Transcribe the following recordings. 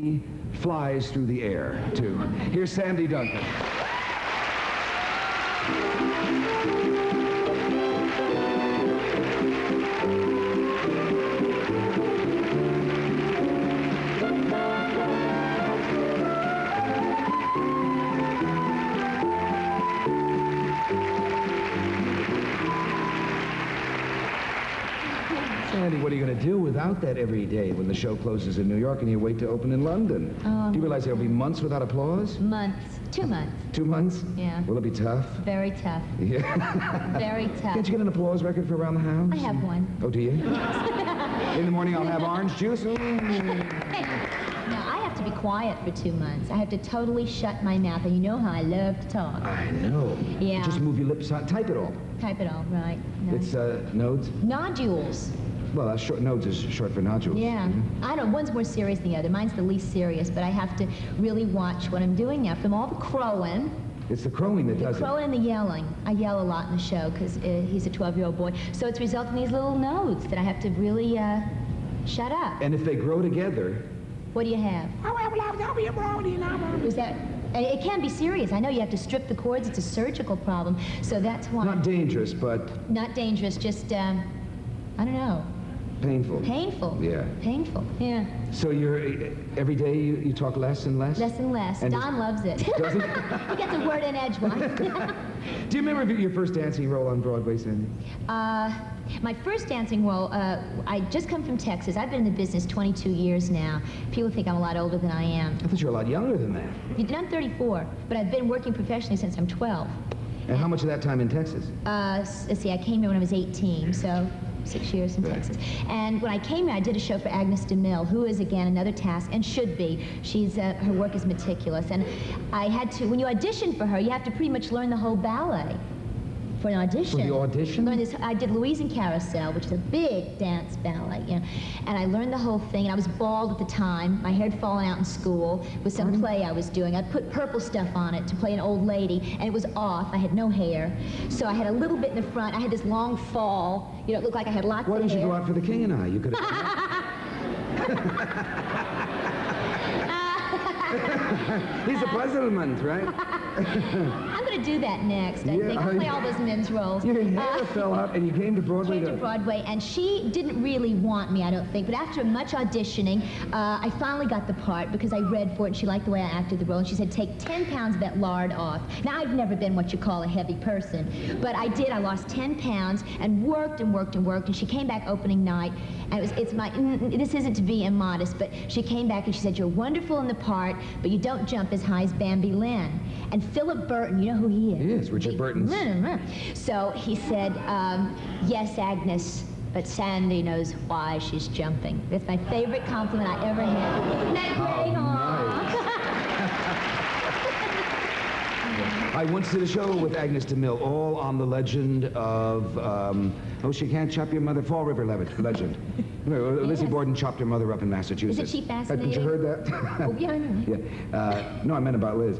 literally flies through the air, too. Here's Sandy Duncan. Sandy, what are you going to do without that every day when the show closes in New York and you wait to open in London? Do you realize there'll be months without applause? Months. 2 months. 2 months? Yeah. Will it be tough? Very tough. Yeah. Very tough. Can't you get an applause record for Around the House? I have one. Oh, do you? In the morning I'll have orange juice. No, I have to be quiet for 2 months. I have to totally shut my mouth, and you know how I love to talk. I know. Yeah. Just move your lips on. Type it all. Type it all, right. No. It's nodes? Nodules. Well, nodes is short for nodules. Yeah. I don't know, one's more serious than the other. Mine's the least serious, but I have to really watch what I'm doing now. From all the crowing. It's the crowing that does it. The crowing and the yelling. I yell a lot in the show because he's a 12-year-old boy. So it's resulting in these little nodes that I have to really shut up. And if they grow together... What do you have? Is that... It can be serious. I know you have to strip the cords. It's a surgical problem. So that's why... Not dangerous, but... Not dangerous, just, I don't know. Painful. Painful. Yeah. Painful, yeah. So every day you talk less and less? Less and less. And Don loves it. Does he? He gets a word in edgewise. Do you remember your first dancing role on Broadway, Sandy? My first dancing role, I just come from Texas. I've been in the business 22 years now. People think I'm a lot older than I am. I thought you were a lot younger than that. I'm 34, but I've been working professionally since I'm 12. And how much of that time in Texas? Let's see, I came here when I was 18, so 6 years in Texas. And when I came here, I did a show for Agnes DeMille, who is, again, another task, and should be. She's, her work is meticulous. And I had to, when you audition for her, you have to pretty much learn the whole ballet for an audition. For the audition? Learn this. I did Louise and Carousel, which is a big dance ballet, you know, and I learned the whole thing. And I was bald at the time. My hair had fallen out in school with some play I was doing. I put purple stuff on it to play an old lady, and it was off. I had no hair, so I had a little bit in the front. I had this long fall. You know, it looked like I had lots of hair. Why didn't you go out for the King and I? You could have. He's the president, right? I'm going to do that next, I think. I'll play all those men's roles. Your hair fell out and you came to Broadway? Came to Broadway, and she didn't really want me, I don't think. But after much auditioning, I finally got the part because I read for it, and she liked the way I acted the role. And she said, take 10 pounds of that lard off. Now, I've never been what you call a heavy person, but I did. I lost 10 pounds and worked and worked and worked. And she came back opening night, and this isn't to be immodest, but she came back and she said, you're wonderful in the part, but you don't jump as high as Bambi Lynn. And Philip Burton, you know who he is? He is, Richard Burton's. So he said, yes, Agnes, but Sandy knows why she's jumping. That's my favorite compliment I ever had. Isn't that great? I once did a show with Agnes DeMille, all on the legend of, oh, she can't chop your mother, Fall River legend. Lizzie Borden chopped her mother up in Massachusetts. Isn't she fascinating? Haven't you heard that? Oh, yeah, I know. Yeah. No, I meant about Liz.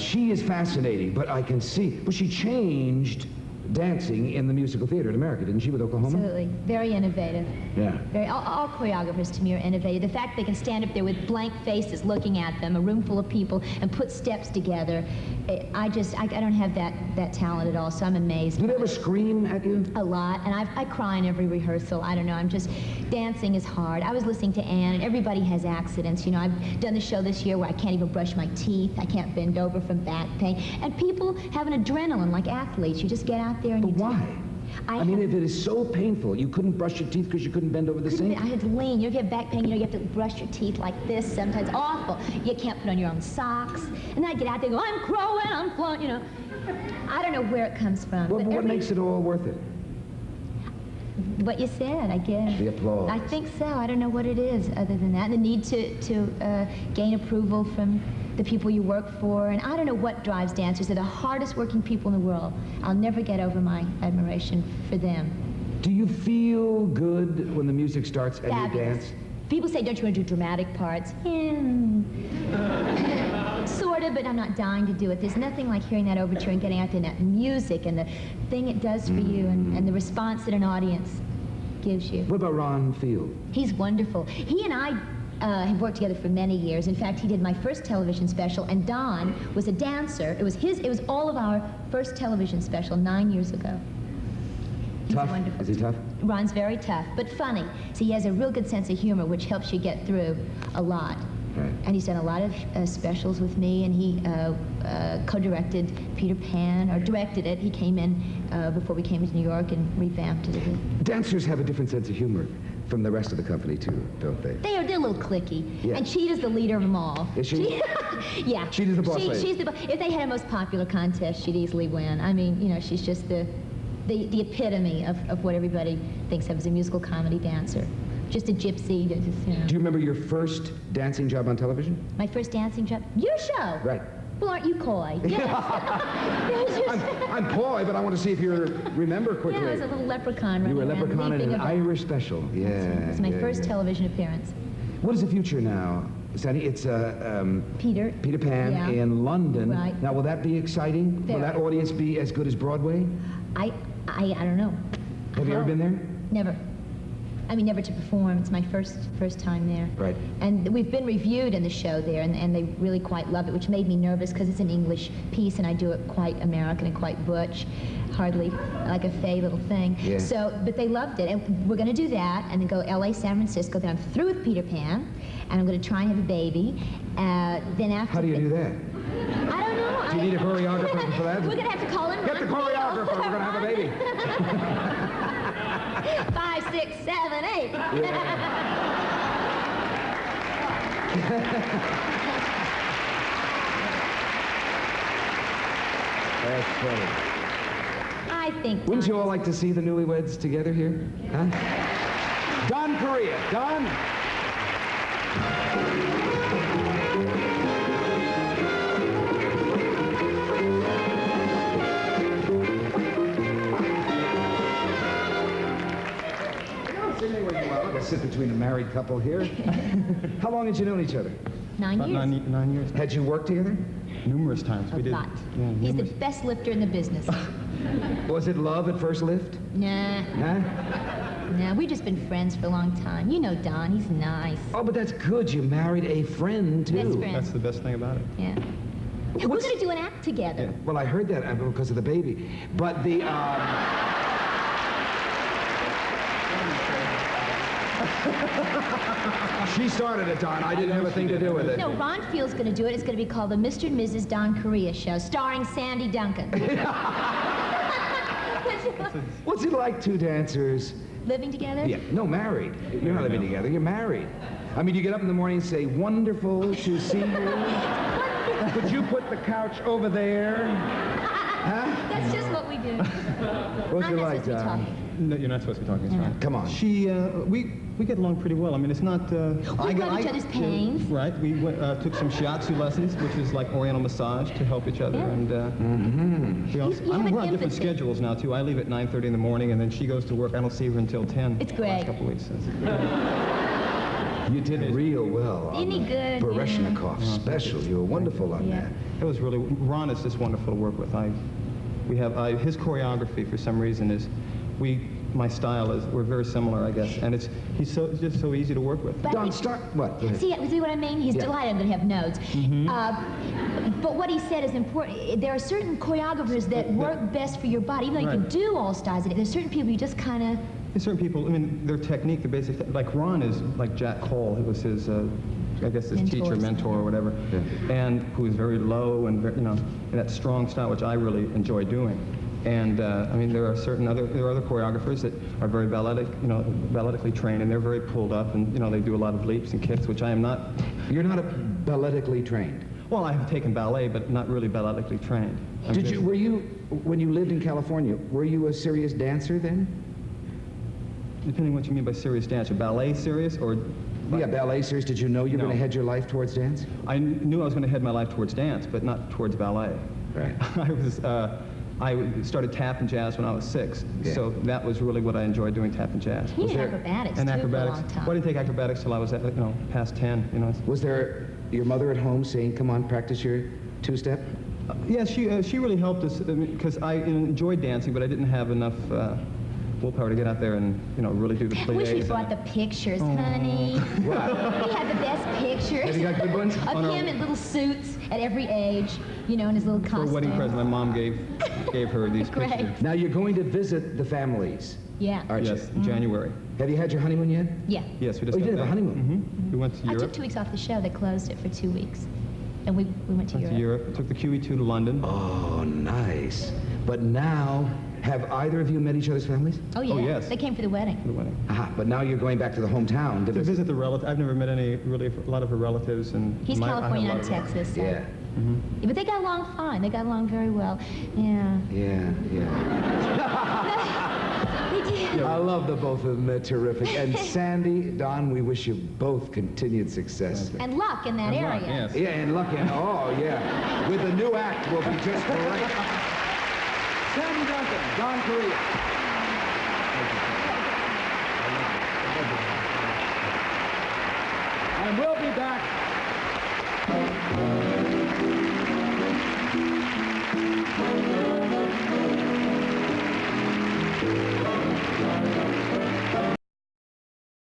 She is fascinating, but I can see, but she changed dancing in the musical theater in America, didn't she, with Oklahoma? Absolutely. Very innovative. Yeah. All choreographers, to me, are innovative. The fact they can stand up there with blank faces looking at them, a room full of people, and put steps together, I don't have that talent at all, so I'm amazed. Do they ever scream at you? A lot, and I cry in every rehearsal. I don't know, dancing is hard. I was listening to Ann, and everybody has accidents. You know, I've done the show this year where I can't even brush my teeth. I can't bend over from back pain. And people have an adrenaline like athletes. You just get out there and But why? I mean, if it is so painful, you couldn't brush your teeth because you couldn't bend over the sink? I had to lean. You get back pain, you know, you have to brush your teeth like this sometimes. Awful. You can't put on your own socks. And then I get out there and go, I'm crowing, I'm flying, you know. I don't know where it comes from. Well, but what makes it all worth it? What you said, I guess. The applause. I think so. I don't know what it is other than that. The need to gain approval from the people you work for. And I don't know what drives dancers. They're the hardest working people in the world. I'll never get over my admiration for them. Do you feel good when the music starts and you dance? People say, don't you want to do dramatic parts? Sort of, but I'm not dying to do it. There's nothing like hearing that overture and getting out there and that music and the thing it does for you and the response that an audience gives you. What about Ron Field? He's wonderful. He and I have worked together for many years. In fact, he did my first television special, and Don was a dancer. It was all of our first television special 9 years ago. Tough? Is he tough? Ron's very tough, but funny. So he has a real good sense of humor, which helps you get through a lot. Right. And he's done a lot of specials with me, and he co-directed Peter Pan, or directed it. He came in before we came to New York and revamped it a bit. Dancers have a different sense of humor from the rest of the company, too, don't they? They're a little cliquey. Yeah. And Cheetah's the leader of them all. Is she? Yeah. Cheetah's the boss lady. She's the if they had a most popular contest, she'd easily win. I mean, you know, she's just the epitome of what everybody thinks of as a musical comedy dancer. Just a gypsy. Just, you know. Do you remember your first dancing job on television? My first dancing job? Your show? Right. Well, aren't you coy? Yes. I'm coy, but I want to see if you remember quickly. Yeah, I was a little leprechaun. You were a running around leprechaun in leaping an about. Irish special. Yeah. It was my first yeah. television appearance. What is the future now, Sandy? It's Peter Pan yeah. in London. Right. Now, will that be exciting? Very. Will that audience be as good as Broadway? I don't know. Have you ever been there? Never. I mean, never to perform. It's my first time there. Right. And we've been reviewed in the show there, and they really quite love it, which made me nervous because it's an English piece, and I do it quite American and quite butch, hardly like a fey little thing. Yeah. So, but they loved it, and we're going to do that, and then go L.A., San Francisco. Then I'm through with Peter Pan, and I'm going to try and have a baby. Then after. How do you do that? I don't know. Do you need a choreographer for that? We're going to have to call him. Get the choreographer. We're going to have a baby. 5, 6, 7, 8. That's funny. I think. Wouldn't you all like to see the newlyweds together here? Huh? Don Correia. Don? I'll sit between a married couple here. How long had you known each other? 9 years. About 9 years. Had you worked together? Numerous times. A We did. lot. Yeah, He's the numerous. best lifter in the business. Was it love at first lift? Nah, Huh? nah, we've just been friends for a long time. You know Don, he's nice. Oh, but that's good. You married a friend, too. Best friend. That's the best thing about it. Yeah. We're What's- going to do an act together. Well, I heard that because of the baby. But the... She started it, Don. I didn't have a thing to do with it. No, Ron Field's going to do it. It's going to be called the Mr. and Mrs. Don Correia Show, starring Sandy Duncan. What's it like, two dancers? Living together? Yeah, no, married. You're not living together. You're married. I mean, you get up in the morning and say, wonderful to see you. Could you put the couch over there? Huh? That's just what we do. What's I'm it not like, supposed to be Don? talking. No, you're not supposed to be talking. That's right. Come on. She, we get along pretty well. I mean, it's not. We love each other's pains. Right. We went, took some shiatsu lessons, which is like Oriental massage to help each other. Yeah. And we also, You have an we're on different empathy. schedules now too. I leave at 9:30 in the morning, and then she goes to work. I don't see her until 10. It's the great. Last couple of weeks. You did real well on Isn't he good? Baryshnikov special. You were wonderful on Yeah. that. It was really. Ron is just wonderful to work with. His choreography for some reason is, my style is, we're very similar, I guess, and he's just so easy to work with. But Don, it's- start. What? Go ahead. See what I mean? He's Yeah. delighted I'm going to have notes. But what he said is important. There are certain choreographers that work best for your body, even though you can Right. do all styles of it. There's certain people you just kind of... There's certain people, I mean, their technique, the basic, like Ron is like Jack Cole, who was his, I guess his teacher, mentor, or whatever, and who is very low and, very, in that strong style, which I really enjoy doing. And I mean, there are other choreographers that are very balletically trained, and they're very pulled up, and they do a lot of leaps and kicks, which I am not. You're not balletically trained. Well, I have taken ballet, but not really balletically trained. Were you, when you lived in California, were you a serious dancer then? Depending what you mean by serious dance, ballet serious or? Yeah, ballet serious. Did you know you were No. going to head your life towards dance? I knew I was going to head my life towards dance, but not towards ballet. Right. I started tap and jazz when I was 6, Yeah. so that was really what I enjoyed doing, tap and jazz. He did there- acrobatics, And too, acrobatics. for a long time. Well, I didn't take acrobatics till I was past 10. Was there your mother at home saying, come on, practice your two-step? Yeah, she really helped us because I enjoyed dancing, but I didn't have enough willpower to get out there and, you know, really do the I wish we pliés. brought the pictures, honey. What? We had the best pictures. Have you got good ones? Of him in little suits at every age, you know, in his little For costume. a wedding present, my mom gave her these Great. pictures. Now you're going to visit the families, Yeah. aren't Yes, you? in January. Have you had your honeymoon yet? Yeah. Yes, we just Oh, you got did have a back. honeymoon? We went to I Europe. took 2 weeks off the show. They closed it for 2 weeks. And we went to Went Europe. to Europe. Took the QE2 to London. Oh, nice. But now, have either of you met each other's families? Oh, yeah. Oh, yes. They came for the wedding. For the wedding. Aha, but now you're going back to the hometown to To visit. visit the relatives. I've never met a lot of her relatives, and He's I have a California, lot not of Texas. So. Yeah, But they got along fine. They got along very well. Yeah. yeah, yeah. They did. I love the both of them. They're terrific. And Sandy, Don, we wish you both continued success. And luck in that And area. luck, yes. Yeah, and luck in. Oh, yeah. With the new act, will be just great. Sandy Duncan, Don Correia. And we'll be back